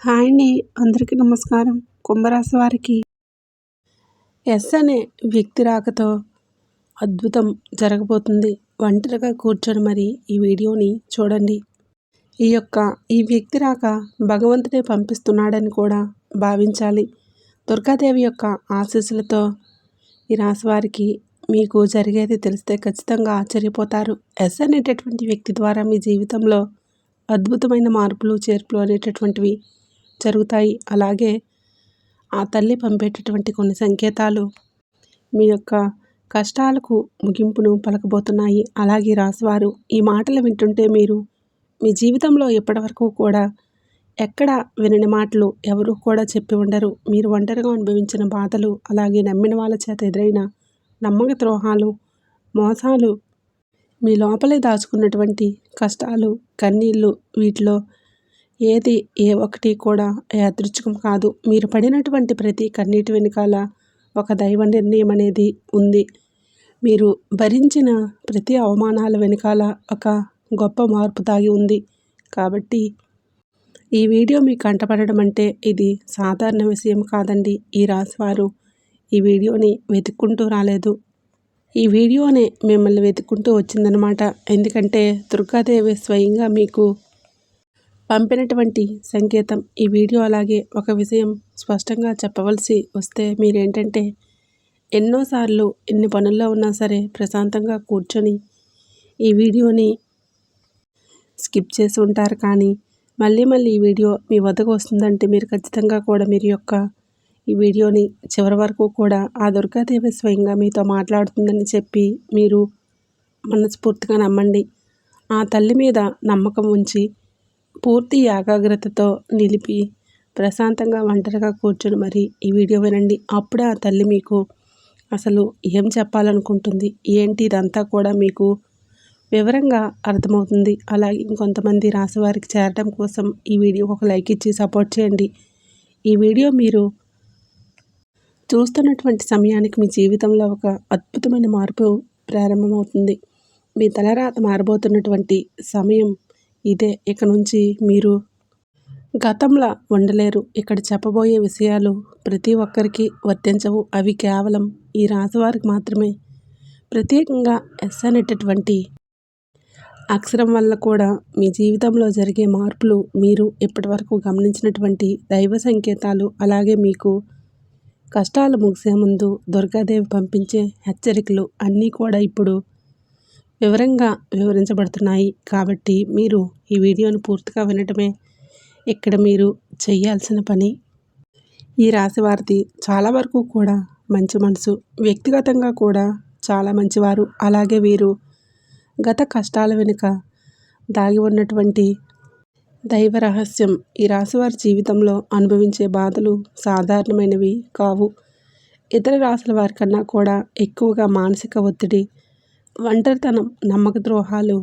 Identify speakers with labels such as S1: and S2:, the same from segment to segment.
S1: Hi అండి. అందరికీ నమస్కారం. కుంభరాశి వారికి ఎస్ అనే వ్యక్తి రాకతో అద్భుతం జరగబోతుంది. ఒంటరిగా కూర్చొని మరి ఈ వీడియోని చూడండి. ఈ వ్యక్తి రాక భగవంతుడే పంపిస్తున్నాడని కూడా భావించాలి. దుర్గాదేవి యొక్క ఆశీస్సులతో ఈ రాశి వారికి మీకు జరిగేది తెలిస్తే ఖచ్చితంగా ఆశ్చర్యపోతారు. ఎస్ అనేటటువంటి వ్యక్తి ద్వారా మీ జీవితంలో అద్భుతమైన మార్పులు చేర్పులు అనేటటువంటివి జరుగుతాయి. అలాగే ఆ తల్లి పంపేటటువంటి కొన్ని సంకేతాలు మీ యొక్క కష్టాలకు ముగింపును పలకబోతున్నాయి. అలాగే రాశివారు ఈ మాటలు వింటుంటే మీరు మీ జీవితంలో ఇప్పటివరకు కూడా ఎక్కడ వినని మాటలు ఎవరు కూడా చెప్పి ఉండరు. మీరు ఒంటరిగా అనుభవించిన బాధలు, అలాగే నమ్మిన వాళ్ళ చేత ఎదురైన నమ్మక ద్రోహాలు, మోసాలు, మీ లోపలే దాచుకున్నటువంటి కష్టాలు, కన్నీళ్ళు, వీటిలో ఏది ఏ ఒక్కటి కూడా యాదృచ్ఛికం కాదు. మీరు పడినటువంటి ప్రతి కన్నీటి వెనుకాల ఒక దైవ నిర్ణయం అనేది ఉంది. మీరు భరించిన ప్రతి అవమానాల వెనుకాల ఒక గొప్ప మార్పు దాగి ఉంది. కాబట్టి ఈ వీడియో మీకు కంటపడడం అంటే ఇది సాధారణ విషయం కాదండి. ఈ రాశివారు ఈ వీడియోని వెతుక్కుంటూ రాలేదు. ఈ వీడియోనే మిమ్మల్ని వెతుక్కుంటూ వచ్చిందనమాట. ఎందుకంటే దుర్గాదేవి స్వయంగా మీకు పంపినటువంటి సంకేతం ఈ వీడియో. అలాగే ఒక విషయం స్పష్టంగా చెప్పవలసి వస్తే మీరేంటంటే ఎన్నోసార్లు ఎన్ని పనుల్లో ఉన్నా సరే ప్రశాంతంగా కూర్చొని ఈ వీడియోని స్కిప్ చేసి ఉంటారు. కానీ మళ్ళీ ఈ వీడియో మీ వద్దకు వస్తుందంటే మీరు ఖచ్చితంగా కూడా ఈ వీడియోని చివరి వరకు కూడా ఆ దుర్గాదేవి స్వయంగా మీతో మాట్లాడుతుందని చెప్పి మీరు మనస్ఫూర్తిగా నమ్మండి. ఆ తల్లి మీద నమ్మకం ఉంచి పూర్తి ఏకాగ్రతతో నిలిపి ప్రశాంతంగా ఒంటరిగా కూర్చొని మరి ఈ వీడియో వినండి. అప్పుడే ఆ తల్లి మీకు అసలు ఏం చెప్పాలనుకుంటుంది, ఏంటి ఇదంతా కూడా మీకు వివరంగా అర్థమవుతుంది. అలాగే ఇంకొంతమంది రాశివారికి చేరడం కోసం ఈ వీడియోకి ఒక లైక్ ఇచ్చి సపోర్ట్ చేయండి. ఈ వీడియో మీరు చూస్తున్నటువంటి సమయానికి మీ జీవితంలో ఒక అద్భుతమైన మార్పు ప్రారంభమవుతుంది. మీ తలరాత మారబోతున్నటువంటి సమయం ఇదే. ఇక నుంచి మీరు గతంలో ఉండలేరు. ఇక్కడ చెప్పబోయే విషయాలు ప్రతి ఒక్కరికి వర్తించవు. అవి కేవలం ఈ రాశివారికి మాత్రమే. ప్రత్యేకంగా ఎస్ అనేటటువంటి అక్షరం వల్ల కూడా మీ జీవితంలో జరిగే మార్పులు, మీరు ఇప్పటివరకు గమనించినటువంటి దైవ సంకేతాలు, అలాగే మీకు కష్టాలు ముగిసే ముందు దుర్గాదేవి పంపించే హెచ్చరికలు అన్నీ కూడా ఇప్పుడు వివరంగా వివరించబడుతున్నాయి. కాబట్టి మీరు ఈ వీడియోను పూర్తిగా వినటమే ఇక్కడ మీరు చేయాల్సిన పని. ఈ రాశి వారిది చాలా వరకు కూడా మంచి మనసు, వ్యక్తిగతంగా కూడా చాలా మంచివారు. అలాగే వీరు గత కష్టాల వెనుక దాగి ఉన్నటువంటి దైవ రహస్యం. ఈ రాశివారి జీవితంలో అనుభవించే బాధలు సాధారణమైనవి కావు. ఇతర రాశుల వారి కన్నా కూడా ఎక్కువగా మానసిక ఒత్తిడి, ఒంటరితనం, నమ్మక ద్రోహాలు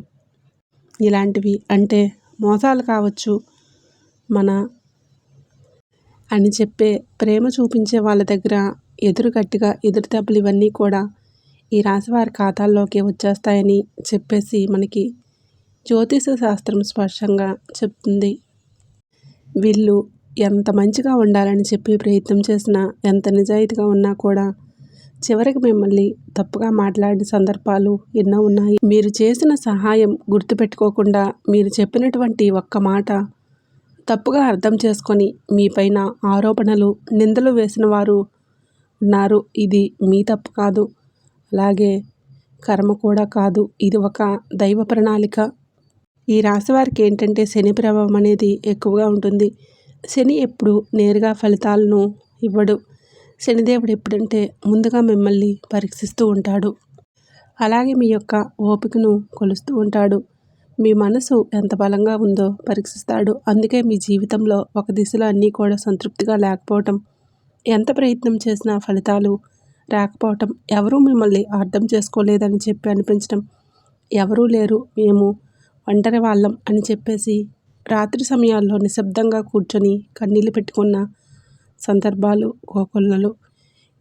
S1: ఇలాంటివి, అంటే మోసాలు కావచ్చు, మన అని చెప్పే ప్రేమ చూపించే వాళ్ళ దగ్గర గట్టిగా ఎదురు దెబ్బలు, ఇవన్నీ కూడా ఈ రాశివారి ఖాతాల్లోకి వచ్చేస్తాయని చెప్పేసి మనకి జ్యోతిష శాస్త్రం స్పష్టంగా చెప్తుంది. వీళ్ళు ఎంత మంచిగా ఉండాలని చెప్పి ప్రయత్నం చేసినా, ఎంత నిజాయితీగా ఉన్నా కూడా చివరికి మిమ్మల్ని తప్పుగా మాట్లాడిన సందర్భాలు ఎన్నో ఉన్నాయి. మీరు చేసిన సహాయం గుర్తుపెట్టుకోకుండా మీరు చెప్పినటువంటి ఒక్క మాట తప్పుగా అర్థం చేసుకొని మీపైన ఆరోపణలు, నిందలు వేసిన వారు ఉన్నారు. ఇది మీ తప్పు కాదు, అలాగే కర్మ కూడా కాదు. ఇది ఒక దైవ ప్రణాళిక. ఈ రాశి వారికి ఏంటంటే శని ప్రభావం అనేది ఎక్కువగా ఉంటుంది. శని ఎప్పుడు నేరుగా ఫలితాలను ఇవ్వడు. శనిదేవుడు ఎప్పుడంటే ముందుగా మిమ్మల్ని పరీక్షిస్తూ ఉంటాడు. అలాగే మీ యొక్క ఓపికను కొలుస్తూ ఉంటాడు. మీ మనసు ఎంత బలంగా ఉందో పరీక్షిస్తాడు. అందుకే మీ జీవితంలో ఒక దిశలో అన్నీ కూడా సంతృప్తిగా లేకపోవటం, ఎంత ప్రయత్నం చేసినా ఫలితాలు రాకపోవటం, ఎవరూ మిమ్మల్ని అర్థం చేసుకోలేదని చెప్పి అనిపించడం, ఎవరూ లేరు, మేము ఒంటరి వాళ్ళం అని చెప్పేసి రాత్రి సమయాల్లో నిశ్శబ్దంగా కూర్చొని కన్నీళ్ళు పెట్టుకున్న సందర్భాలు కోకొల్లలు.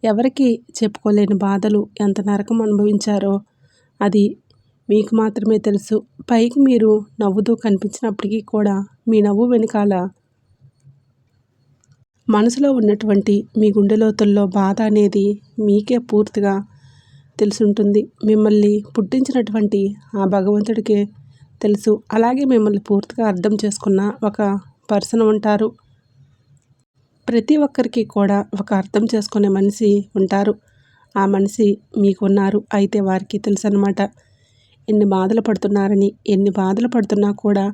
S1: ఎవరికి చెప్పుకోలేని బాధలు, ఎంత నరకం అనుభవించారో అది మీకు మాత్రమే తెలుసు. పైకి మీరు నవ్వుతూ కనిపించినప్పటికీ కూడా మీ నవ్వు వెనుకాల మనసులో ఉన్నటువంటి మీ గుండె లోతుల్లో బాధ అనేది మీకే పూర్తిగా తెలుసుంటుంది. మిమ్మల్ని పుట్టించినటువంటి ఆ భగవంతుడికే తెలుసు. అలాగే మిమ్మల్ని పూర్తిగా అర్థం చేసుకున్న ఒక పర్సన్ ఉంటారు. ప్రతి ఒక్కరికి కూడా ఒక అర్థం చేసుకునే మనిషి ఉంటారు. ఆ మనిషి మీకున్నారు. అయితే వారికి తెలుసన్నమాట ఎన్ని బాధలు పడుతున్నారని. ఎన్ని బాధలు పడుతున్నా కూడా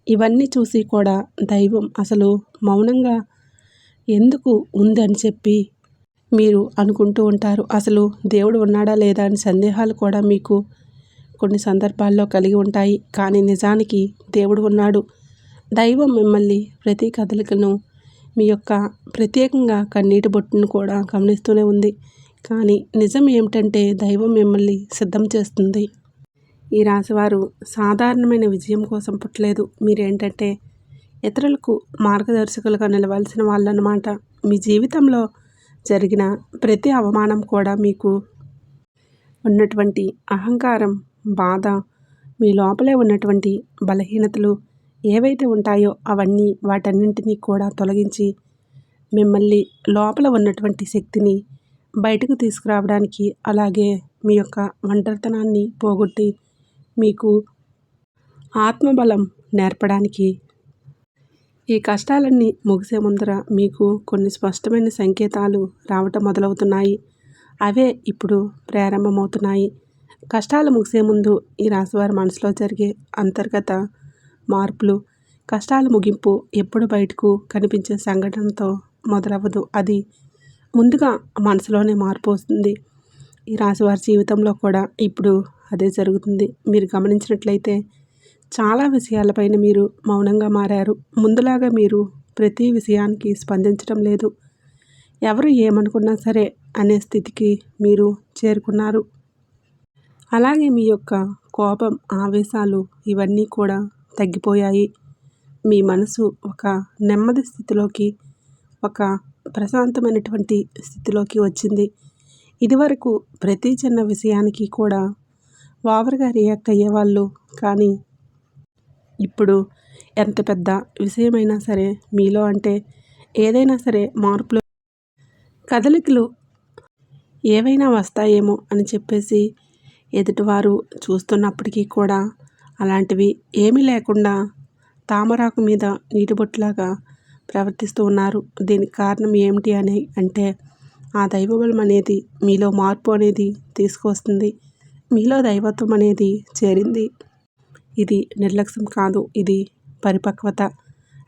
S1: ఇవన్నీ చూసి కూడా దైవం అసలు మౌనంగా ఎందుకు ఉంది అని చెప్పి మీరు అనుకుంటూ ఉంటారు. అసలు దేవుడు ఉన్నాడా లేదా అని సందేహాలు కూడా మీకు కొన్ని సందర్భాల్లో కలిగి ఉంటాయి. కానీ నిజానికి దేవుడు ఉన్నాడు. దైవం మిమ్మల్ని ప్రతి కదలికను మీ యొక్క ప్రత్యేకంగా కన్నీటి బొట్టును కూడా గమనిస్తూనే ఉంది. కానీ నిజం ఏమిటంటే దైవం మిమ్మల్ని సిద్ధం చేస్తుంది. ఈ రాశివారు సాధారణమైన విజయం కోసం పుట్టలేదు. మీరేంటంటే ఇతరులకు మార్గదర్శకులుగా నిలవాల్సిన వాళ్ళన్నమాట. మీ జీవితంలో జరిగిన ప్రతి అవమానం కూడా మీకు ఉన్నటువంటి అహంకారం, బాధ, మీ లోపలే ఉన్నటువంటి బలహీనతలు ఏవైతే ఉంటాయో అవన్నీ వాటన్నింటినీ కూడా తొలగించి మిమ్మల్ని లోపల ఉన్నటువంటి శక్తిని బయటకు తీసుకురావడానికి, అలాగే మీ యొక్క ఒంటరితనాన్ని పోగొట్టి మీకు ఆత్మబలం నేర్పడానికి ఈ కష్టాలన్నీ ముగిసే ముందర మీకు కొన్ని స్పష్టమైన సంకేతాలు రావటం మొదలవుతున్నాయి. అవే ఇప్పుడు ప్రారంభమవుతున్నాయి. కష్టాలు ముగిసే ముందు ఈ రాశివారి మనసులో జరిగే అంతర్గత మార్పులు, కష్టాల ముగింపు ఎప్పుడు బయటకు కనిపించే సంఘటనతో మొదలవ్వదు. అది ముందుగా మనసులోనే మార్పు వస్తుంది. ఈ రాశివారి జీవితంలో కూడా ఇప్పుడు అదే జరుగుతుంది. మీరు గమనించినట్లయితే చాలా విషయాలపైన మీరు మౌనంగా మారారు. ముందులాగా మీరు ప్రతి విషయానికి స్పందించడం లేదు. ఎవరు ఏమనుకున్నా సరే అనే స్థితికి మీరు చేరుకున్నారు. అలాగే మీ యొక్క కోపం, ఆవేశాలు ఇవన్నీ కూడా తగ్గిపోయాయి. మీ మనసు ఒక నెమ్మది స్థితిలోకి, ఒక ప్రశాంతమైనటువంటి స్థితిలోకి వచ్చింది. ఇదివరకు ప్రతి చిన్న విషయానికి కూడా ఓవర్గా రియాక్ట్ అయ్యేవాళ్ళు. కానీ ఇప్పుడు ఎంత పెద్ద విషయమైనా సరే మీలో అంటే ఏదైనా సరే మార్పులు, కదలికలు ఏవైనా వస్తాయేమో అని చెప్పేసి ఎదుటివారు చూస్తున్నప్పటికీ కూడా అలాంటివి ఏమీ లేకుండా తామరాకు మీద నీటిబొట్టులాగా ప్రవర్తిస్తూ ఉన్నారు. దీనికి కారణం ఏమిటి అని అంటే ఆ దైవబలం అనేది మీలో మార్పు అనేది తీసుకొస్తుంది. మీలో దైవత్వం అనేది చేరింది. ఇది నిర్లక్ష్యం కాదు, ఇది పరిపక్వత.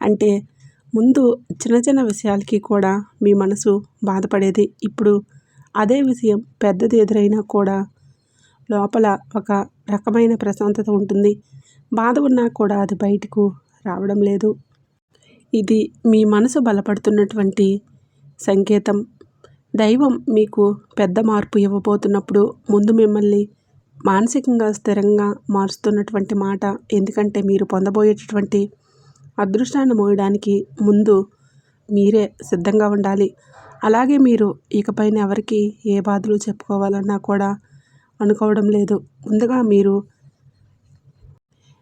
S1: అంటే ముందు చిన్న చిన్న విషయాలకి కూడా మీ మనసు బాధపడేది. ఇప్పుడు అదే విషయం పెద్దది ఎదురైనా కూడా లోపల ఒక రకమైన ప్రశాంతత ఉంటుంది. బాధ ఉన్నా కూడా అది బయటకు రావడం లేదు. ఇది మీ మనసు బలపడుతున్నటువంటి సంకేతం. దైవం మీకు పెద్ద మార్పు ఇవ్వబోతున్నప్పుడు ముందు మిమ్మల్ని మానసికంగా స్థిరంగా మారుస్తున్నటువంటి మాట. ఎందుకంటే మీరు పొందబోయేటటువంటి అదృష్టాన్ని మోయడానికి ముందు మీరే సిద్ధంగా ఉండాలి. అలాగే మీరు ఇకపైన ఎవరికి ఏ బాధలు చెప్పుకోవాలన్నా కూడా అనుకోవడం లేదు. ముందుగా మీరు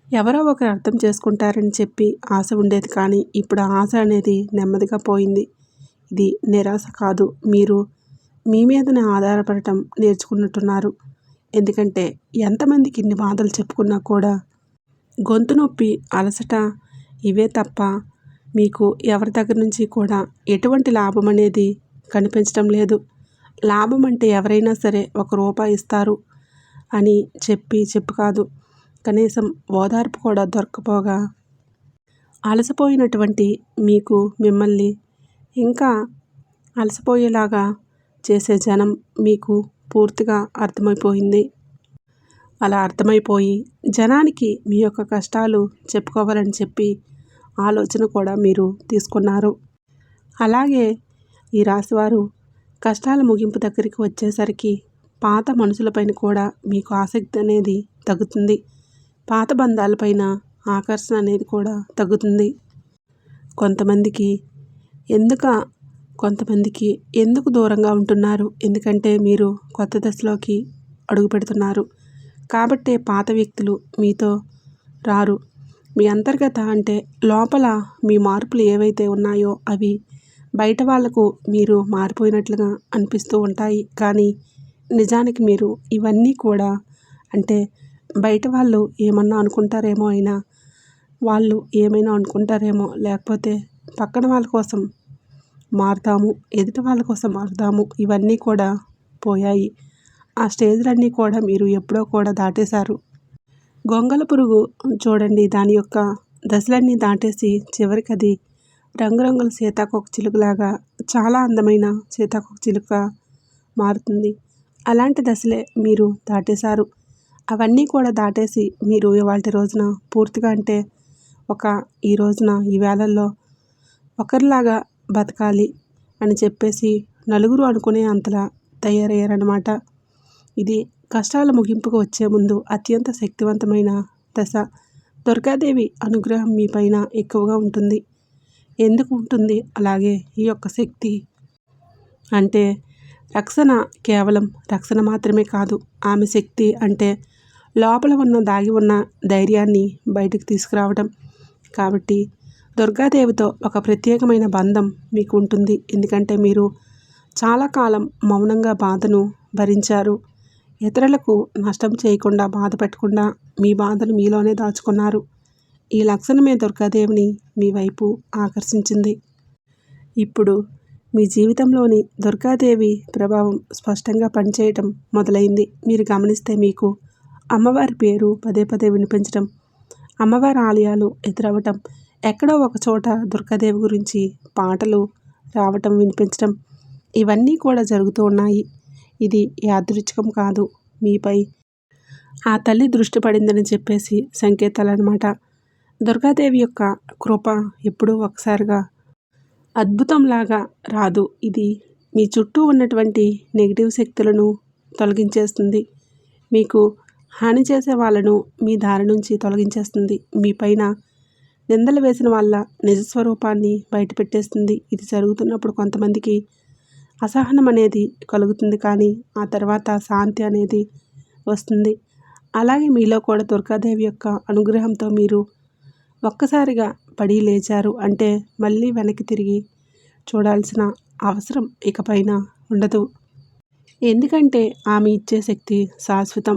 S1: ఎవరో ఒకరు అర్థం చేసుకుంటారని చెప్పి ఆశ ఉండేది. కానీ ఇప్పుడు ఆ ఆశ అనేది నెమ్మదిగా పోయింది. ఇది నిరాశ కాదు, మీరు మీ మీదనే ఆధారపడటం నేర్చుకున్నట్టున్నారు. ఎందుకంటే ఎంతమందికి ఇన్ని బాధలు చెప్పుకున్నా కూడా గొంతు నొప్పి, అలసట ఇవే తప్ప మీకు ఎవరి దగ్గర నుంచి కూడా ఎటువంటి లాభం అనేది కనిపించడం లేదు. లాభం అంటే ఎవరైనా సరే ₹1 ఇస్తారు అని చెప్పు కాదు, కనీసం ఓదార్పు కూడా దొరకపోగా అలసిపోయినటువంటి మీకు మిమ్మల్ని ఇంకా అలసిపోయేలాగా చేసే జనం మీకు పూర్తిగా అర్థమైపోయింది. అలా అర్థమైపోయి జనానికి మీ యొక్క కష్టాలు చెప్పుకోవాలని చెప్పి ఆలోచన కూడా మీరు తీసుకున్నారు. అలాగే ఈ రాశివారు కష్టాల ముగింపు దగ్గరికి వచ్చేసరికి పాత మనుషులపైన కూడా మీకు ఆసక్తి అనేది తగ్గుతుంది. పాత బంధాలపైన ఆకర్షణ అనేది కూడా తగ్గుతుంది. కొంతమందికి ఎందుకు దూరంగా ఉంటున్నారు? ఎందుకంటే మీరు కొత్త దశలోకి అడుగు పెడుతున్నారు. కాబట్టే పాత వ్యక్తులు మీతో రారు. మీ అంతర్గత అంటే లోపల మీ మార్పులు ఏవైతే ఉన్నాయో అవి బయట వాళ్లకు మీరు మారిపోయినట్లుగా అనిపిస్తూ ఉంటాయి. కానీ నిజానికి మీరు ఇవన్నీ కూడా అంటే బయట వాళ్ళు ఏమన్నా అనుకుంటారేమో అయినా, వాళ్ళు ఏమైనా అనుకుంటారేమో, లేకపోతే పక్కన వాళ్ళ కోసం మారుతాము, ఎదుటి వాళ్ళ కోసం మారుతాము, ఇవన్నీ కూడా పోయాయి. ఆ స్టేజ్‌లన్నీ కూడా మీరు ఎప్పుడో కూడా దాటేశారు. గొంగళి పురుగు చూడండి, దాని యొక్క దశలన్నీ దాటేసి చివరికది రంగురంగుల సీతాకోకచిలుకలాగా చాలా అందమైన సీతాకోకచిలుక మారుతుంది. అలాంటి దశలే మీరు దాటేశారు. అవన్నీ కూడా దాటేసి మీరు ఇవాల్టి రోజున పూర్తిగా అంటే ఈ రోజున ఈ వేళల్లో ఒకరిలాగా బతకాలి అని చెప్పేసి నలుగురు అనుకునే అంతలా తయారయ్యారనమాట. ఇది కష్టాల ముగింపుకు వచ్చే ముందు అత్యంత శక్తివంతమైన దశ. దుర్గాదేవి అనుగ్రహం మీ పైన ఎక్కువగా ఉంటుంది. ఎందుకు ఉంటుంది అలాగే ఈ యొక్క శక్తి అంటే రక్షణ, కేవలం రక్షణ మాత్రమే కాదు. ఆమె శక్తి అంటే లోపల దాగి ఉన్న ధైర్యాన్ని బయటకు తీసుకురావడం. కాబట్టి దుర్గాదేవితో ఒక ప్రత్యేకమైన బంధం మీకు ఉంటుంది. ఎందుకంటే మీరు చాలా కాలం మౌనంగా బాధను భరించారు. ఇతరులకు నష్టం చేయకుండా, బాధ పెట్టకుండా మీ బాధను మీలోనే దాచుకున్నారు. ఈ లక్షణమే దుర్గాదేవిని మీ వైపు ఆకర్షించింది. ఇప్పుడు మీ జీవితంలోని దుర్గాదేవి ప్రభావం స్పష్టంగా పనిచేయటం మొదలైంది. మీరు గమనిస్తే మీకు అమ్మవారి పేరు పదే పదే వినిపించడం, అమ్మవారి ఆలయాలు ఎదురవ్వటం, ఎక్కడో ఒక చోట దుర్గాదేవి గురించి పాటలు రావటం, వినిపించడం, ఇవన్నీ కూడా జరుగుతూ ఉన్నాయి. ఇది యాదృచ్ఛికం కాదు. మీపై ఆ తల్లి దృష్టి పడిందని చెప్పేసి సంకేతాలన్నమాట. దుర్గాదేవి యొక్క కృప ఎప్పుడూ ఒకసారిగా అద్భుతంలాగా రాదు. ఇది మీ చుట్టూ ఉన్నటువంటి నెగిటివ్ శక్తులను తొలగించేస్తుంది. మీకు హాని చేసే వాళ్ళను మీ దారి నుంచి తొలగించేస్తుంది. మీ పైన నిందలు వేసిన వాళ్ళ నిజస్వరూపాన్ని బయటపెట్టేస్తుంది. ఇది జరుగుతున్నప్పుడు కొంతమందికి అసహనం అనేది కలుగుతుంది, కానీ ఆ తర్వాత శాంతి అనేది వస్తుంది. అలాగే మీలో కూడా దుర్గాదేవి యొక్క అనుగ్రహంతో మీరు ఒక్కసారిగా పడి లేచారు అంటే మళ్ళీ వెనక్కి తిరిగి చూడాల్సిన అవసరం ఇకపైన ఉండదు. ఎందుకంటే ఆమె ఇచ్చే శక్తి శాశ్వతం.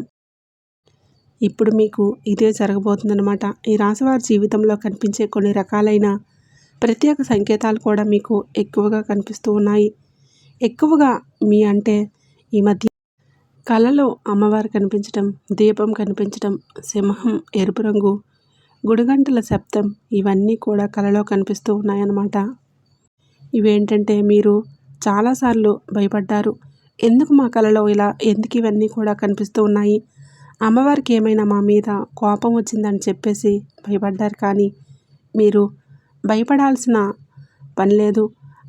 S1: ఇప్పుడు మీకు ఇదే జరగబోతుందన్నమాట. ఈ రాశివారి జీవితంలో కనిపించే కొన్ని రకాలైన ప్రత్యేక సంకేతాలు కూడా మీకు ఎక్కువగా కనిపిస్తూ ఉన్నాయి. ఎక్కువగా అంటే ఈ మధ్య కలలో అమ్మవారు కనిపించడం, దీపం కనిపించడం, సింహం ఎరుపు రంగు, గుడిగంటల శబ్దం, ఇవన్నీ కూడా కలలో కనిపిస్తూ ఉన్నాయన్నమాట. ఇవేంటంటే మీరు చాలాసార్లు భయపడ్డారు. ఎందుకు మా కలలో ఇలా, ఎందుకు ఇవన్నీ కూడా కనిపిస్తూ ఉన్నాయి, అమ్మవారికి ఏమైనా మా మీద కోపం వచ్చిందని చెప్పేసి భయపడ్డారు. కానీ మీరు భయపడాల్సిన పని లేదు.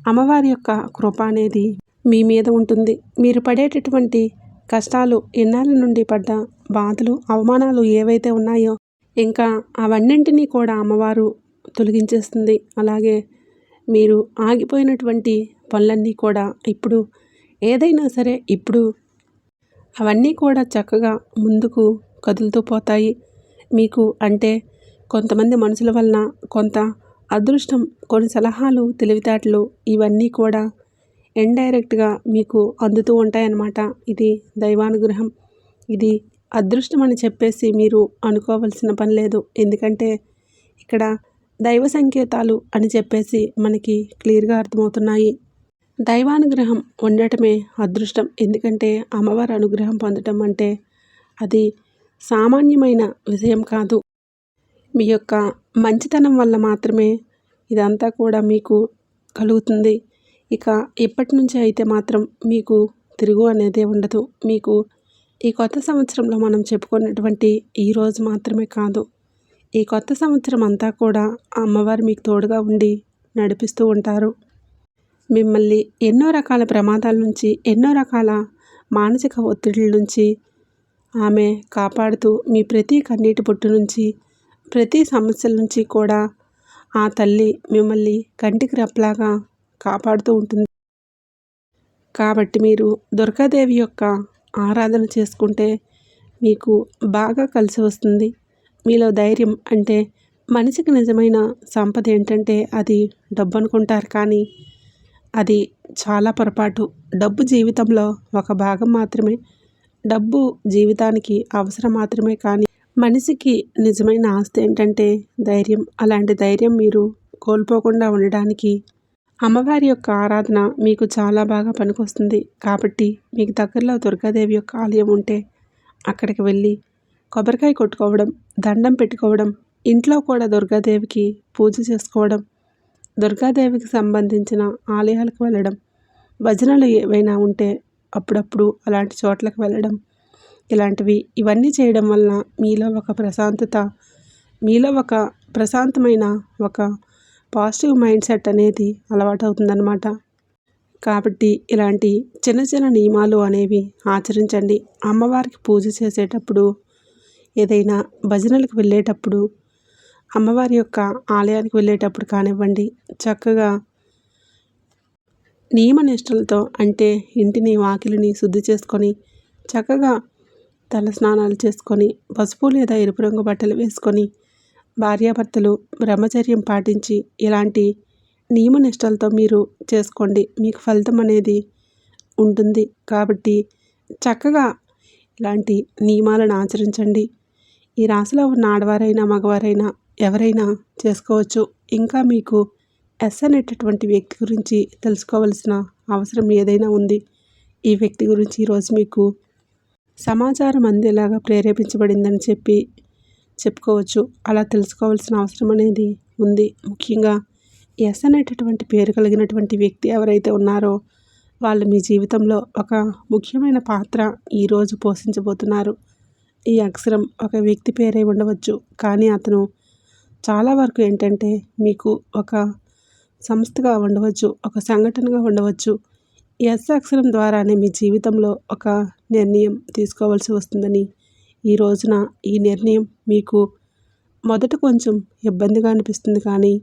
S1: అమ్మవారి యొక్క కృప అనేది మీ మీద ఉంటుంది. మీరు పడేటటువంటి కష్టాలు, ఎన్నాళ్ళ నుండి పడ్డ బాధలు, అవమానాలు ఏవైతే ఉన్నాయో ఇంకా అవన్నింటినీ కూడా అమ్మవారు తొలగించేస్తుంది. అలాగే మీరు ఆగిపోయినటువంటి పనులన్నీ కూడా ఇప్పుడు ఏదైనా సరే ఇప్పుడు అవన్నీ కూడా చక్కగా ముందుకు కదులుతూ పోతాయి. మీకు అంటే కొంతమంది మనుషుల వలన కొంత అదృష్టం, కొన్ని సలహాలు, తెలివితేటలు, ఇవన్నీ కూడా ఇండైరెక్ట్గా మీకు అందుతూ ఉంటాయన్నమాట. ఇది దైవానుగ్రహం. ఇది అదృష్టం అని చెప్పేసి మీరు అనుకోవాల్సిన పని లేదు. ఎందుకంటే ఇక్కడ దైవ సంకేతాలు అని చెప్పేసి మనకి క్లియర్గా అర్థమవుతున్నాయి. దైవానుగ్రహం ఉండటమే అదృష్టం. ఎందుకంటే అమ్మవారి అనుగ్రహం పొందటం అంటే అది సామాన్యమైన విషయం కాదు. మీ యొక్క మంచితనం వల్ల మాత్రమే ఇదంతా కూడా మీకు కలుగుతుంది. ఇక ఇప్పటి నుంచి అయితే మాత్రం మీకు తిరుగు అనేదే ఉండదు. మీకు ఈ కొత్త సంవత్సరంలో మనం చెప్పుకున్నటువంటి ఈ రోజు మాత్రమే కాదు, ఈ కొత్త సంవత్సరం అంతా కూడా అమ్మవారు మీకు తోడుగా ఉండి నడిపిస్తూ ఉంటారు. మిమ్మల్ని ఎన్నో రకాల ప్రమాదాల నుంచి, ఎన్నో రకాల మానసిక ఒత్తిడిల నుంచి ఆమె కాపాడుతూ, మీ ప్రతి కన్నీటి పొట్టు నుంచి, ప్రతి సమస్యల నుంచి కూడా ఆ తల్లి మిమ్మల్ని కంటికి రెప్పలాగా కాపాడుతూ ఉంటుంది. కాబట్టి మీరు దుర్గాదేవి యొక్క ఆరాధన చేసుకుంటే మీకు బాగా కలిసి వస్తుంది. మీలో ధైర్యం అంటే మనిషికి నిజమైన సంపద ఏంటంటే అది డబ్బు అనుకుంటారు. కానీ అది చాలా పొరపాటు. డబ్బు జీవితంలో ఒక భాగం మాత్రమే. డబ్బు జీవితానికి అవసరం మాత్రమే, కానీ మనిషికి నిజమైన ఆస్తి ఏంటంటే ధైర్యం. అలాంటి ధైర్యం మీరు కోల్పోకుండా ఉండడానికి అమ్మవారి యొక్క ఆరాధన మీకు చాలా బాగా పనికొస్తుంది. కాబట్టి మీకు దగ్గరలో దుర్గాదేవి యొక్క ఆలయం ఉంటే అక్కడికి వెళ్ళి కొబ్బరికాయ కొట్టుకోవడం, దండం పెట్టుకోవడం, ఇంట్లో కూడా దుర్గాదేవికి పూజ చేసుకోవడం, దుర్గాదేవికి సంబంధించిన ఆలయాలకు వెళ్ళడం, భజనలు ఏవైనా ఉంటే అప్పుడప్పుడు అలాంటి చోట్లకు వెళ్ళడం, ఇవన్నీ చేయడం వలన మీలో ఒక ప్రశాంతత, మీలో ఒక ప్రశాంతమైన ఒక పాజిటివ్ మైండ్ సెట్ అనేది అలవాటవుతుందన్నమాట. కాబట్టి ఇలాంటి చిన్న చిన్న నియమాలు అనేవి ఆచరించండి. అమ్మవారికి పూజ చేసేటప్పుడు, ఏదైనా భజనలకు వెళ్ళేటప్పుడు, అమ్మవారి యొక్క ఆలయానికి వెళ్ళేటప్పుడు కానివ్వండి, చక్కగా నియమనిష్టలతో, అంటే ఇంటిని వాకిలిని శుద్ధి చేసుకొని చక్కగా తల స్నానాలు చేసుకొని పసుపు లేదా ఎరుపు రంగు బట్టలు వేసుకొని భార్యాభర్తలు బ్రహ్మచర్యం పాటించి ఇలాంటి నియమనిష్టలతో మీరు చేసుకోండి. మీకు ఫలితం అనేది ఉంటుంది. కాబట్టి చక్కగా ఇలాంటి నియమాలను ఆచరించండి. ఈ రాశిలో ఉన్న ఆడవారైనా మగవారైనా ఎవరైనా చేసుకోవచ్చు. ఇంకా మీకు ఎస్ అనేటటువంటి వ్యక్తి గురించి తెలుసుకోవాల్సిన అవసరం ఏదైనా ఉంది. ఈ వ్యక్తి గురించి ఈరోజు మీకు సమాచారం అందేలాగా ప్రేరేపించబడిందని చెప్పుకోవచ్చు. అలా తెలుసుకోవాల్సిన అవసరం అనేది ఉంది. ముఖ్యంగా ఎస్ అనేటటువంటి పేరు కలిగినటువంటి వ్యక్తి ఎవరైతే ఉన్నారో వాళ్ళు మీ జీవితంలో ఒక ముఖ్యమైన పాత్ర ఈరోజు పోషించబోతున్నారు. ఈ అక్షరం ఒక వ్యక్తి పేరే ఉండవచ్చు, కానీ అతను చాలా వరకు ఏంటంటే మీకు ఒక సంస్థగా ఉండవచ్చు, ఒక సంఘటనగా ఉండవచ్చు. ఎస్ అక్షరం ద్వారానే మీ జీవితంలో ఒక నిర్ణయం తీసుకోవాల్సి వస్తుందని, ఈ రోజున ఈ నిర్ణయం మీకు మొదట కొంచెం ఇబ్బందిగా అనిపిస్తుంది, కానీ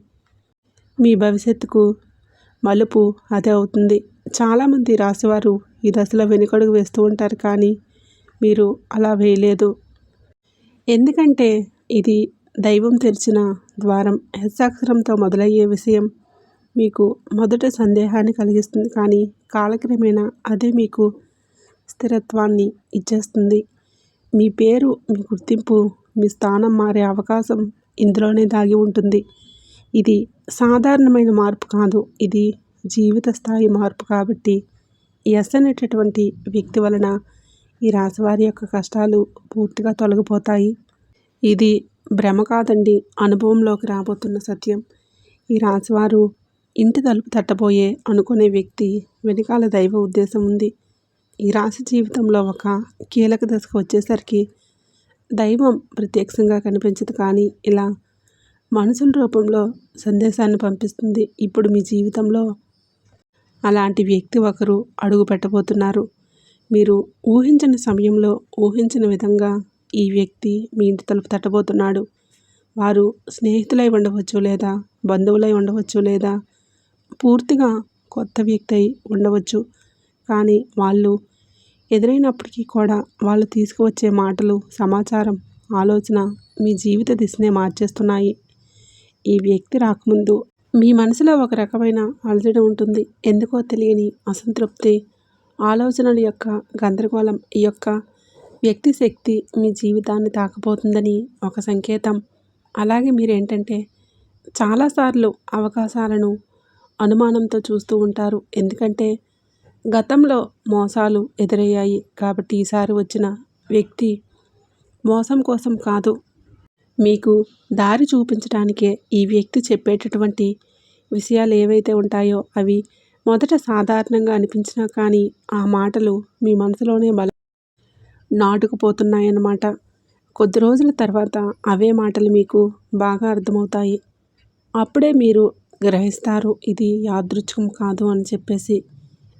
S1: మీ భవిష్యత్తుకు మలుపు అదే అవుతుంది. చాలామంది రాశివారు ఈ దశలో వెనుకడుగు వేస్తూ ఉంటారు, కానీ మీరు అలా వేయలేదు. ఎందుకంటే ఇది దైవం తెరిచిన ద్వారం. ఎస్ అక్షరంతో మొదలయ్యే విషయం మీకు మొదట సందేహాన్ని కలిగిస్తుంది, కానీ కాలక్రమేణా అదే మీకు స్థిరత్వాన్ని ఇచ్చేస్తుంది. మీ పేరు, మీ గుర్తింపు, మీ స్థానం మారే అవకాశం ఇందులోనే దాగి ఉంటుంది. ఇది సాధారణమైన మార్పు కాదు, ఇది జీవిత స్థాయి మార్పు. కాబట్టి ఎస్ అనేటటువంటి వ్యక్తి వలన ఈ రాశివారి యొక్క కష్టాలు పూర్తిగా తొలగిపోతాయి. ఇది భ్రమ కాదండి, అనుభవంలోకి రాబోతున్న సత్యం. ఈ రాశివారు ఇంటి తలుపు తట్టబోయే అనుకునే వ్యక్తి వెనకాల దైవ ఉద్దేశం ఉంది. ఈ రాశి జీవితంలో ఒక కీలక దశకు వచ్చేసరికి దైవం ప్రత్యక్షంగా కనిపించదు, కానీ ఇలా మనుషుల రూపంలో సందేశాన్ని పంపిస్తుంది. ఇప్పుడు మీ జీవితంలో అలాంటి వ్యక్తి ఒకరు అడుగు పెట్టబోతున్నారు. మీరు ఊహించని సమయంలో, ఊహించిన విధంగా ఈ వ్యక్తి మీ ఇంటి తలుపు తట్టబోతున్నాడు. వారు స్నేహితులై ఉండవచ్చు, లేదా బంధువులై ఉండవచ్చు, లేదా పూర్తిగా కొత్త వ్యక్తి అయి ఉండవచ్చు. కానీ వాళ్ళు ఎదురైనప్పటికీ కూడా వాళ్ళు తీసుకువచ్చే మాటలు, సమాచారం, ఆలోచన మీ జీవిత దిశనే మార్చేస్తున్నాయి. ఈ వ్యక్తి రాకముందు మీ మనసులో ఒక రకమైన అలజడి ఉంటుంది. ఎందుకో తెలియని అసంతృప్తి, ఆలోచనల యొక్క గందరగోళం. ఈ యొక్క వ్యక్తి శక్తి మీ జీవితాన్ని తాకబోతుందని ఒక సంకేతం. అలాగే మీరేంటంటే చాలాసార్లు అవకాశాలను అనుమానంతో చూస్తూ ఉంటారు. ఎందుకంటే గతంలో మోసాలు ఎదురయ్యాయి. కాబట్టి ఈసారి వచ్చిన వ్యక్తి మోసం కోసం కాదు, మీకు దారి చూపించడానికే ఈ వ్యక్తి చెప్పేటటువంటి విషయాలు ఏవైతే ఉంటాయో అవి మొదట సాధారణంగా అనిపించినా, కానీ ఆ మాటలు మీ మనసులోనే నాటుకుపోతున్నాయన్నమాట. కొద్ది రోజుల తర్వాత అవే మాటలు మీకు బాగా అర్థమవుతాయి. అప్పుడే మీరు గ్రహిస్తారు ఇది యాదృచ్ఛికం కాదు అని చెప్పేసి.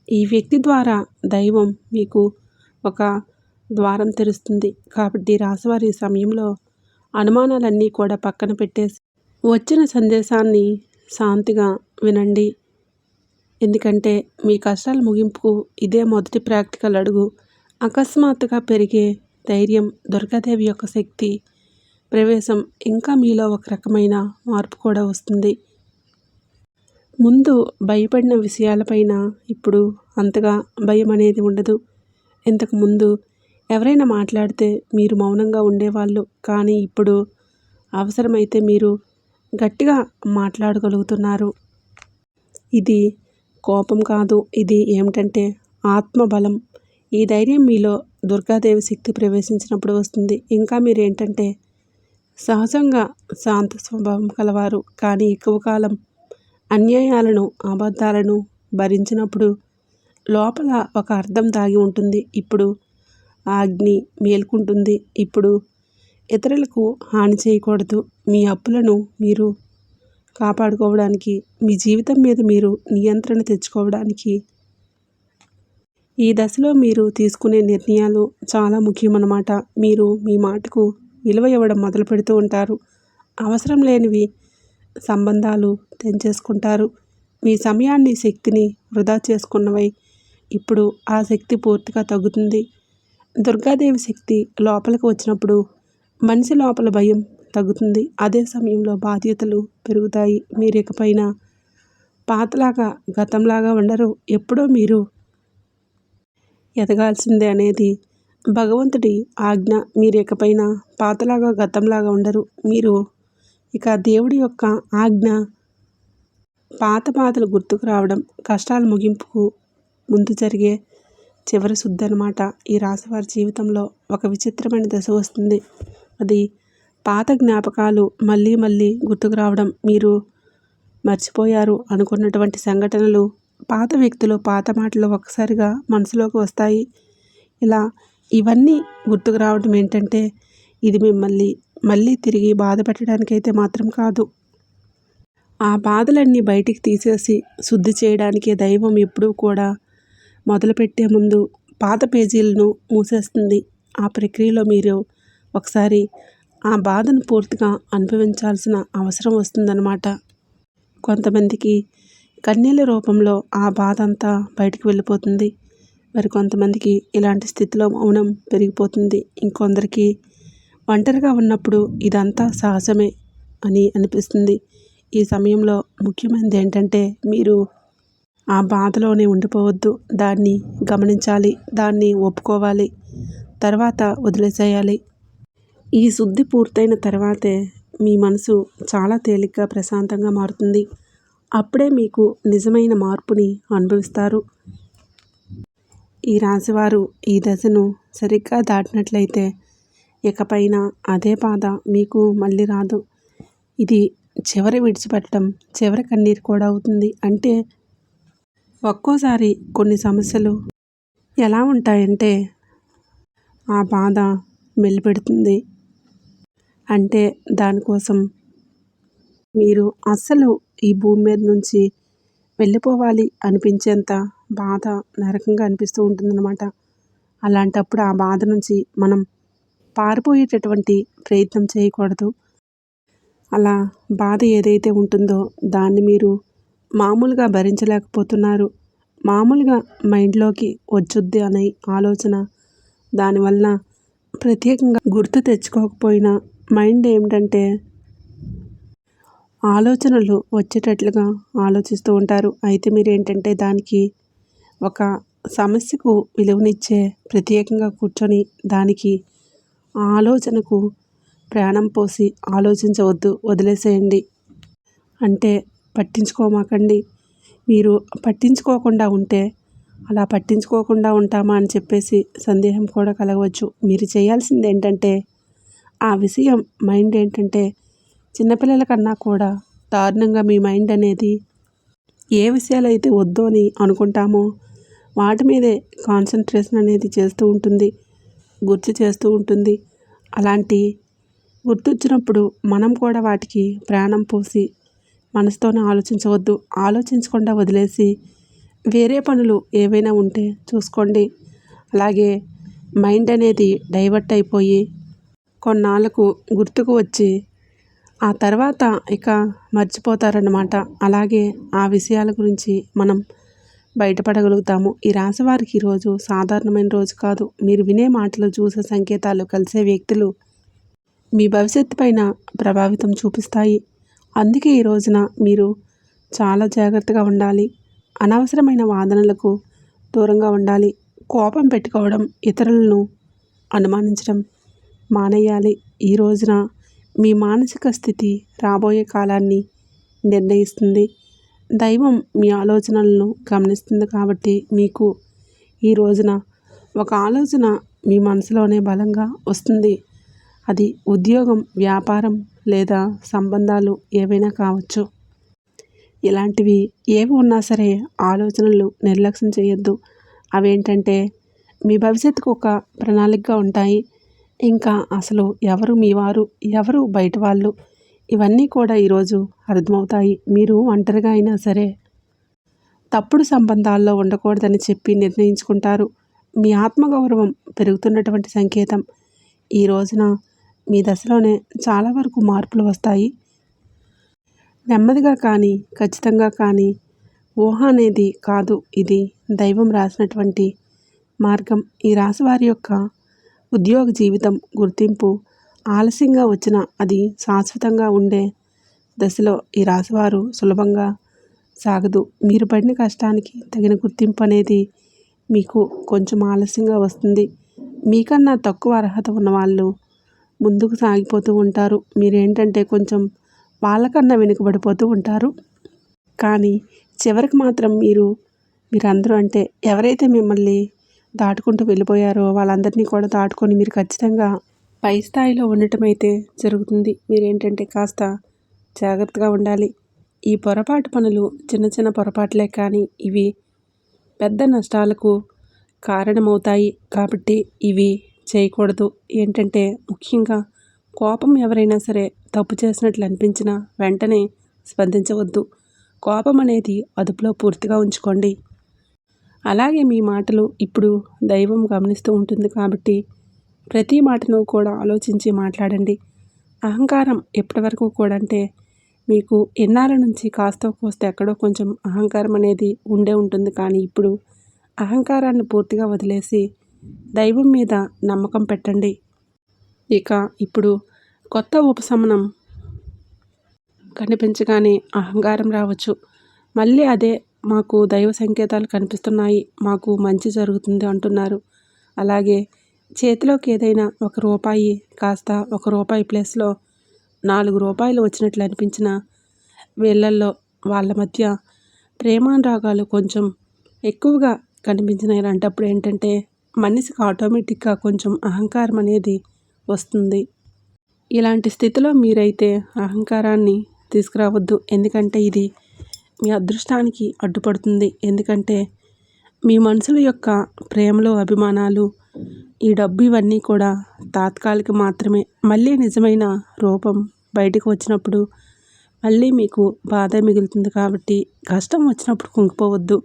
S1: ఈ వ్యక్తి ద్వారా దైవం మీకు ఒక ద్వారం తెరుస్తుంది. కాబట్టి రాశివారి సమయంలో అనుమానాలన్నీ కూడా పక్కన పెట్టేసి వచ్చిన సందేశాన్ని శాంతిగా వినండి. ఎందుకంటే మీ కష్టాల ముగింపుకు ఇదే మొదటి ప్రాక్టికల్ అడుగు. అకస్మాత్తుగా పెరిగే ధైర్యం, దుర్గాదేవి యొక్క శక్తి ప్రవేశం, ఇంకా మీలో ఒక రకమైన మార్పు కూడా వస్తుంది. ముందు భయపడిన విషయాలపైన ఇప్పుడు అంతగా భయం అనేది ఉండదు. ఇంతకుముందు ఎవరైనా మాట్లాడితే మీరు మౌనంగా ఉండేవాళ్ళు. కానీ ఇప్పుడు అవసరమైతే మీరు గట్టిగా మాట్లాడగలుగుతున్నారు. ఇది కోపం కాదు. ఇది ఏమిటంటే ఆత్మబలం. ఈ ధైర్యం మీలో దుర్గాదేవి శక్తి ప్రవేశించినప్పుడు వస్తుంది. ఇంకా మీరేంటంటే సహజంగా శాంత స్వభావం కలవారు. కానీ ఎక్కువ కాలం అన్యాయాలను, అబద్ధాలను భరించినప్పుడు లోపల ఒక అర్థం దాగి ఉంటుంది. ఇప్పుడు ఆ అగ్ని మేల్కుంటుంది. ఇప్పుడు ఇతరులకు హాని చేయకూడదు. మీ హక్కులను మీరు కాపాడుకోవడానికి, మీ జీవితం మీద మీరు నియంత్రణ తెచ్చుకోవడానికి ఈ దశలో మీరు తీసుకునే నిర్ణయాలు చాలా ముఖ్యమన్నమాట. మీరు మీ మాటకు విలువ ఇవ్వడం మొదలు పెడుతూ ఉంటారు. అవసరం లేనివి సంబంధాలు తెంచేసుకుంటారు. మీ సమయాన్ని, శక్తిని వృధా చేసుకున్నవై ఇప్పుడు ఆ శక్తి పూర్తిగా తగ్గుతుంది. దుర్గాదేవి శక్తి లోపలికి వచ్చినప్పుడు మనిషి లోపల భయం తగ్గుతుంది. అదే సమయంలో బాధ్యతలు పెరుగుతాయి. మీరు ఇకపైన పాతలాగా, గతంలాగా ఉండరు. ఎప్పుడో మీరు ఎదగాల్సిందే అనేది భగవంతుడి ఆజ్ఞ. మీరు ఇకపైన పాతలాగా, గతంలాగా ఉండరు. మీరు ఇక దేవుడి యొక్క ఆజ్ఞ. పాత బాధలు గుర్తుకు రావడం కష్టాల ముగింపుకు ముందు జరిగే చివరి శుద్ధి అన్నమాట. ఈ రాశివారి జీవితంలో ఒక విచిత్రమైన దశ వస్తుంది. అది పాత జ్ఞాపకాలు మళ్ళీ మళ్ళీ గుర్తుకు రావడం. మీరు మర్చిపోయారు అనుకున్నటువంటి సంఘటనలు, పాత వ్యక్తులు, పాత మాటలు ఒక్కసారిగా మనసులోకి వస్తాయి. ఇలా ఇవన్నీ గుర్తుకు రావడం ఏంటంటే ఇది మిమ్మల్ని మళ్ళీ తిరిగి బాధ పెట్టడానికైతే మాత్రం కాదు. ఆ బాధలన్నీ బయటికి తీసేసి శుద్ధి చేయడానికే దైవం ఎప్పుడూ కూడా మొదలుపెట్టే ముందు పాత పేజీలను మూసేస్తుంది. ఆ ప్రక్రియలో మీరు ఒకసారి ఆ బాధను పూర్తిగా అనుభవించాల్సిన అవసరం వస్తుందన్నమాట. కొంతమందికి కన్నీళ్ళ రూపంలో ఆ బాధ అంతా బయటకు వెళ్ళిపోతుంది. మరి కొంతమందికి ఇలాంటి స్థితిలో మౌనం పెరిగిపోతుంది. ఇంకొందరికి ఒంటరిగా ఉన్నప్పుడు ఇదంతా సహజమే అని అనిపిస్తుంది. ఈ సమయంలో ముఖ్యమైనది ఏంటంటే మీరు ఆ బాధలోనే ఉండిపోవద్దు. దాన్ని గమనించాలి, దాన్ని ఒప్పుకోవాలి, తర్వాత వదిలేసేయాలి. ఈ శుద్ధి పూర్తయిన తర్వాతే మీ మనసు చాలా తేలిగ్గా, ప్రశాంతంగా మారుతుంది. అప్పుడే మీకు నిజమైన మార్పుని అనుభవిస్తారు. ఈ రాశివారు ఈ దశను సరిగ్గా దాటినట్లయితే ఇకపైన అదే బాధ మీకు మళ్ళీ రాదు. ఇది చివరి విడిచిపెట్టడం, చివరి కన్నీరు కూడా అవుతుంది. అంటే ఒక్కోసారి కొన్ని సమస్యలు ఎలా ఉంటాయంటే ఆ బాధ మెల్లిపెడుతుంది. అంటే దానికోసం మీరు అస్సలు ఈ భూమి మీద నుంచి వెళ్ళిపోవాలి అనిపించేంత బాధ నరకంగా అనిపిస్తూ ఉంటుందన్నమాట. అలాంటప్పుడు ఆ బాధ నుంచి మనం పారిపోయేటటువంటి ప్రయత్నం చేయకూడదు. అలా బాధ ఏదైతే ఉంటుందో దాన్ని మీరు మామూలుగా భరించలేకపోతున్నారు. మామూలుగా మైండ్లోకి వచ్చుద్ది అనే ఆలోచన, దానివల్ల ప్రత్యేకంగా గుర్తు తెచ్చుకోకపోయినా మైండ్ ఏమిటంటే ఆలోచనలు వచ్చేటట్లుగా ఆలోచిస్తూ ఉంటారు. అయితే మీరేంటంటే దానికి ఒక సమస్యకు విలువనిచ్చే ప్రత్యేకంగా కూర్చొని దానికి ఆ ఆలోచనకు ప్రాణం పోసి ఆలోచించవద్దు, వదిలేసేయండి. అంటే పట్టించుకోమాకండి. మీరు పట్టించుకోకుండా ఉంటే అలా పట్టించుకోకుండా ఉంటామా అని చెప్పేసి సందేహం కూడా కలగవచ్చు. మీరు చేయాల్సింది ఏంటంటే ఆ విషయం మైండ్ ఏంటంటే చిన్నపిల్లల కన్నా కూడా దారుణంగా మీ మైండ్ అనేది ఏ విషయాలైతే వద్దు అని అనుకుంటామో వాటి మీదే కాన్సన్ట్రేషన్ అనేది చేస్తూ ఉంటుంది, గుర్తు చేస్తూ ఉంటుంది. అలాంటి గుర్తొచ్చినప్పుడు మనం కూడా వాటికి ప్రాణం పోసి మనసుతోనే ఆలోచించవద్దు. ఆలోచించకుండా వదిలేసి వేరే పనులు ఏవైనా ఉంటే చూసుకోండి. అలాగే మైండ్ అనేది డైవర్ట్ అయిపోయి కొన్నాళ్ళకు గుర్తుకు వచ్చి ఆ తర్వాత ఇక మర్చిపోతారన్నమాట. అలాగే ఆ విషయాల గురించి మనం బయటపడగలుగుతాము. ఈ రాశివారికి ఈరోజు సాధారణమైన రోజు కాదు. మీరు వినే మాటలు, చూసే సంకేతాలు, కలిసే వ్యక్తులు మీ భవిష్యత్తు పైన ప్రభావితం చూపిస్తాయి. అందుకే ఈ రోజున మీరు చాలా జాగ్రత్తగా ఉండాలి. అనవసరమైన వాదనలకు దూరంగా ఉండాలి. కోపం పెట్టుకోవడం, ఇతరులను అనుమానించడం మానేయాలి. ఈ రోజున మీ మానసిక స్థితి రాబోయే కాలాన్ని నిర్ణయిస్తుంది. దైవం మీ ఆలోచనలను గమనిస్తుంది కాబట్టి మీకు ఈ రోజున ఒక ఆలోచన మీ మనసులోనే బలంగా వస్తుంది. అది ఉద్యోగం, వ్యాపారం లేదా సంబంధాలు ఏవైనా కావచ్చు. ఇలాంటివి ఏవి ఉన్నా సరే ఆలోచనలు నిర్లక్ష్యం చేయొద్దు. అవేంటంటే మీ భవిష్యత్తుకు ఒక ప్రణాళికగా ఉంటాయి. ఇంకా అసలు ఎవరు మీ వారు, ఎవరు బయట వాళ్ళు, ఇవన్నీ కూడా ఈరోజు అర్థమవుతాయి. మీరు ఒంటరిగా అయినా సరే తప్పుడు సంబంధాల్లో ఉండకూడదని చెప్పి నిర్ణయించుకుంటారు. మీ ఆత్మగౌరవం పెరుగుతున్నటువంటి సంకేతం. ఈ రోజున మీ దశలోనే చాలా వరకు మార్పులు వస్తాయి. నెమ్మదిగా కానీ ఖచ్చితంగా కానీ ఊహ అనేది కాదు, ఇది దైవం రాసినటువంటి మార్గం. ఈ రాశి వారి యొక్క ఉద్యోగ జీవితం గుర్తింపు ఆలస్యంగా వచ్చినా అది శాశ్వతంగా ఉండే దశలో ఈ రాశివారు సులభంగా సాగదు. మీరు పడిన కష్టానికి తగిన గుర్తింపు అనేది మీకు కొంచెం ఆలస్యంగా వస్తుంది. మీకన్నా తక్కువ అర్హత ఉన్నవాళ్ళు ముందుకు సాగిపోతూ ఉంటారు. మీరేంటంటే కొంచెం వాళ్ళకన్నా వెనుకబడిపోతూ ఉంటారు. కానీ చివరికి మాత్రం మీరందరూ అంటే ఎవరైతే మిమ్మల్ని దాటుకుంటూ వెళ్ళిపోయారో వాళ్ళందరినీ కూడా దాటుకొని మీరు ఖచ్చితంగా పై స్థాయిలో ఉండటం అయితే జరుగుతుంది. మీరేంటంటే కాస్త జాగ్రత్తగా ఉండాలి. ఈ పొరపాటు పనులు చిన్న చిన్న పొరపాట్లే కానీ ఇవి పెద్ద నష్టాలకు కారణమవుతాయి. కాబట్టి ఇవి చేయకూడదు. ఏంటంటే ముఖ్యంగా కోపం, ఎవరైనా సరే తప్పు చేసినట్లు అనిపించినా వెంటనే స్పందించవద్దు. కోపం అనేది అదుపులో పూర్తిగా ఉంచుకోండి. అలాగే మీ మాటలు ఇప్పుడు దైవం గమనిస్తూ ఉంటుంది కాబట్టి ప్రతి మాటను కూడా ఆలోచించి మాట్లాడండి. అహంకారం ఎప్పటి వరకు కూడా అంటే మీకు ఎన్నాళ్ళ నుంచి కాస్తో కోస్త ఎక్కడో కొంచెం అహంకారం అనేది ఉండే ఉంటుంది. కానీ ఇప్పుడు అహంకారాన్ని పూర్తిగా వదిలేసి దైవం మీద నమ్మకం పెట్టండి. ఇక ఇప్పుడు కొత్త ఉపశమనం కనిపించగానే అహంకారం రావచ్చు. మళ్ళీ అదే మాకు దైవ సంకేతాలు కనిపిస్తున్నాయి, మాకు మంచి జరుగుతుంది అంటున్నారు. అలాగే చేతిలోకి ఏదైనా ₹1 కాస్త ₹1 ప్లేస్లో ₹4 వచ్చినట్లు అనిపించిన వీళ్ళల్లో వాళ్ళ మధ్య ప్రేమానురాగాలు కొంచెం ఎక్కువగా కనిపించిన ఇలాంటప్పుడు ఏంటంటే మనిషికి ఆటోమేటిక్గా కొంచెం అహంకారం అనేది వస్తుంది. ఇలాంటి స్థితిలో మీరైతే అహంకారాన్ని తీసుకురావద్దు. ఎందుకంటే ఇది మీ అదృష్టానికి అడ్డుపడుతుంది. ఎందుకంటే మీ మనుషుల యొక్క ప్రేమలు, అభిమానాలు, ఈ డబ్బు ఇవన్నీ కూడా తాత్కాలిక మాత్రమే. మళ్ళీ నిజమైన రూపం బయటకు వచ్చినప్పుడు మళ్ళీ మీకు బాధ మిగులుతుంది. కాబట్టి కష్టం వచ్చినప్పుడు కుంగిపోవద్దు,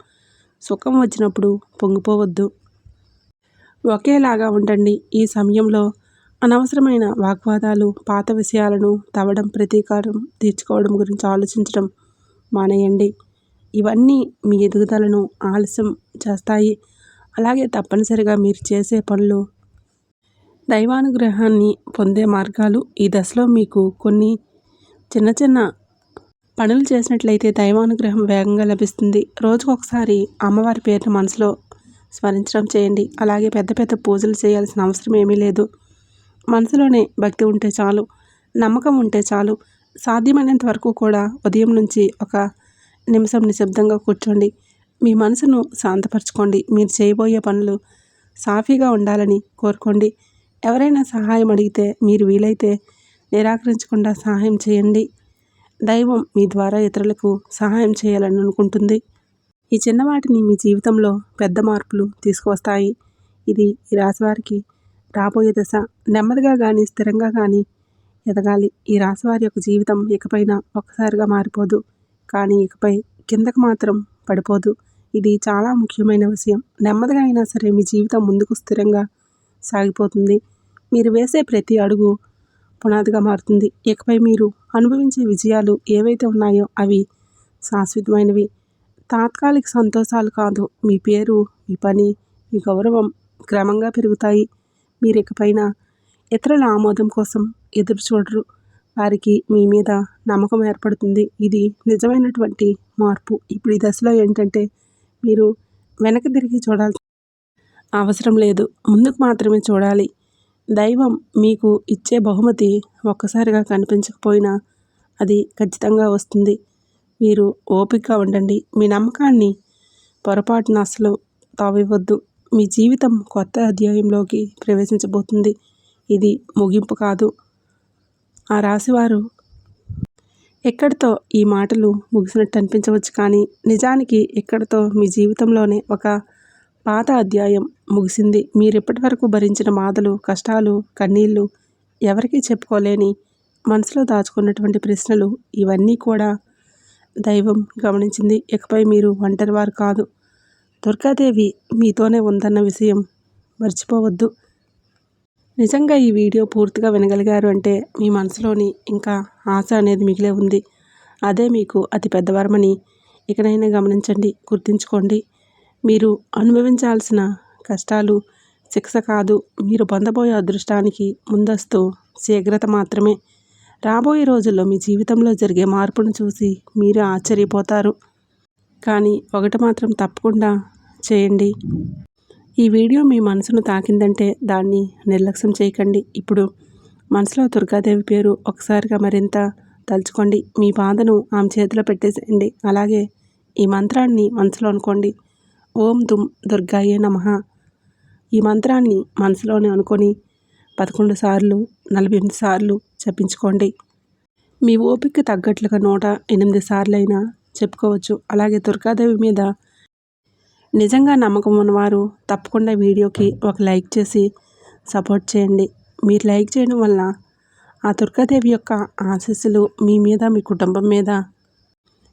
S1: సుఖం వచ్చినప్పుడు పొంగిపోవద్దు. ఒకేలాగా ఉండండి. ఈ సమయంలో అనవసరమైన వాగ్వాదాలు, పాత విషయాలను తవ్వడం, ప్రతీకారం తీర్చుకోవడం గురించి ఆలోచించడం మానేయండి. ఇవన్నీ మీ ఎదుగుదలను ఆలస్యం చేస్తాయి. అలాగే తప్పనిసరిగా మీరు చేసే పనులు దైవానుగ్రహాన్ని పొందే మార్గాలు. ఈ దశలో మీకు కొన్ని చిన్న చిన్న పనులు చేసినట్లయితే దైవానుగ్రహం వేగంగా లభిస్తుంది. రోజుకొకసారి అమ్మవారి పేరును మనసులో స్మరించడం చేయండి. అలాగే పెద్ద పెద్ద పూజలు చేయాల్సిన అవసరం ఏమీ లేదు. మనసులోనే భక్తి ఉంటే చాలు, నమ్మకం ఉంటే చాలు. సాధ్యమైనంత వరకు కూడా ఉదయం నుంచి ఒక నిమిషం నిశ్శబ్దంగా కూర్చోండి. మీ మనసును శాంతపరచుకోండి. మీరు చేయబోయే పనులు సాఫీగా ఉండాలని కోరుకోండి. ఎవరైనా సహాయం అడిగితే మీరు వీలైతే నిరాకరించకుండా సహాయం చేయండి. దైవం మీ ద్వారా ఇతరులకు సహాయం చేయాలని అనుకుంటుంది. ఈ చిన్నవాటిని మీ జీవితంలో పెద్ద మార్పులు తీసుకువస్తాయి. ఇది ఈ రాశివారికి రాబోయే దశ. నెమ్మదిగా కానీ స్థిరంగా కానీ ఎదగాలి. ఈ రాశివారి యొక్క జీవితం ఇకపైన ఒక్కసారిగా మారిపోదు, కానీ ఇకపై కిందకు మాత్రం పడిపోదు. ఇది చాలా ముఖ్యమైన విషయం. నెమ్మదిగా అయినా సరే మీ జీవితం ముందుకు స్థిరంగా సాగిపోతుంది. మీరు వేసే ప్రతి అడుగు పునాదిగా మారుతుంది. ఇకపై మీరు అనుభవించే విజయాలు ఏవైతే ఉన్నాయో అవి శాశ్వతమైనవి, తాత్కాలిక సంతోషాలు కాదు. మీ పేరు, మీ పని, మీ గౌరవం క్రమంగా పెరుగుతాయి. మీరు ఇకపైన ఇతరుల ఆమోదం కోసం ఎదురు చూడరు. వారికి మీ మీద నమ్మకం ఏర్పడుతుంది. ఇది నిజమైనటువంటి మార్పు. ఇప్పుడు ఈ దశలో ఏంటంటే మీరు వెనక్కి తిరిగి చూడాల్సిన అవసరం లేదు. ముందుకు మాత్రమే చూడాలి. దైవం మీకు ఇచ్చే బహుమతి ఒక్కసారిగా కనిపించకపోయినా అది ఖచ్చితంగా వస్తుంది. మీరు ఓపికగా ఉండండి. మీ నమ్మకాన్ని పొరపాటున అసలు తావివ్వద్దు. మీ జీవితం కొత్త అధ్యాయంలోకి ప్రవేశించబోతుంది. ఇది ముగింపు కాదు. ఆ రాశివారు ఎక్కడితో ఈ మాటలు ముగిసినట్టు అనిపించవచ్చు, కానీ నిజానికి ఎక్కడితో మీ జీవితంలోనే ఒక పాత అధ్యాయం ముగిసింది. మీరు ఇప్పటివరకు భరించిన బాధలు, కష్టాలు, కన్నీళ్ళు, ఎవరికీ చెప్పుకోలేని మనసులో దాచుకున్నటువంటి ప్రశ్నలు, ఇవన్నీ కూడా దైవం గమనించింది. ఇకపై మీరు ఒంటరివారు కాదు. దుర్గాదేవి మీతోనే ఉందన్న విషయం మర్చిపోవద్దు. నిజంగా ఈ వీడియో పూర్తిగా వినగలిగారు అంటే మీ మనసులోని ఇంకా ఆశ అనేది మిగిలే ఉంది. అదే మీకు అతి పెద్ద వరమని ఇకనైనా గమనించండి, గుర్తుంచుకోండి. మీరు అనుభవించాల్సిన కష్టాలు శిక్ష కాదు, మీరు పొందబోయే అదృష్టానికి ముందస్తు శీఘ్రత మాత్రమే. రాబోయే రోజుల్లో మీ జీవితంలో జరిగే మార్పును చూసి మీరు ఆశ్చర్యపోతారు. కానీ ఒకటి మాత్రం తప్పకుండా చేయండి. ఈ వీడియో మీ మనసును తాకిందంటే దాన్ని నిర్లక్ష్యం చేయకండి. ఇప్పుడు మనసులో దుర్గాదేవి పేరు ఒకసారిగా మరింత తలుచుకోండి. మీ బాధను ఆమె చేతిలో పెట్టేసేయండి. అలాగే ఈ మంత్రాన్ని మనసులో అనుకోండి. ఓం దుమ్ దుర్గాయే నమః. ఈ మంత్రాన్ని మనసులోనే అనుకొని 11 సార్లు 48 సార్లు జపించుకోండి. మీ ఓపిక తగ్గట్లుగా 108 సార్లైనా చెప్పుకోవచ్చు. అలాగే దుర్గాదేవి మీద నిజంగా నమ్మకం ఉన్నవారు తప్పకుండా వీడియోకి ఒక లైక్ చేసి సపోర్ట్ చేయండి. మీరు లైక్ చేయడం వల్ల ఆ దుర్గాదేవి యొక్క ఆశీస్సులు మీ మీద, మీ కుటుంబం మీద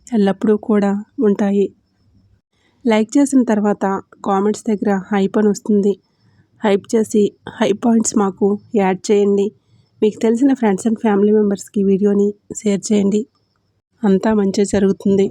S1: ఎల్లప్పుడూ కూడా ఉంటాయి. లైక్ చేసిన తర్వాత కామెంట్స్ దగ్గర హైప్ అని వస్తుంది. హైప్ చేసి హై పాయింట్స్ మాకు యాడ్ చేయండి. మీకు తెలిసిన ఫ్రెండ్స్ అండ్ ఫ్యామిలీ మెంబర్స్కి వీడియోని షేర్ చేయండి. అంతా మంచి జరుగుతుంది.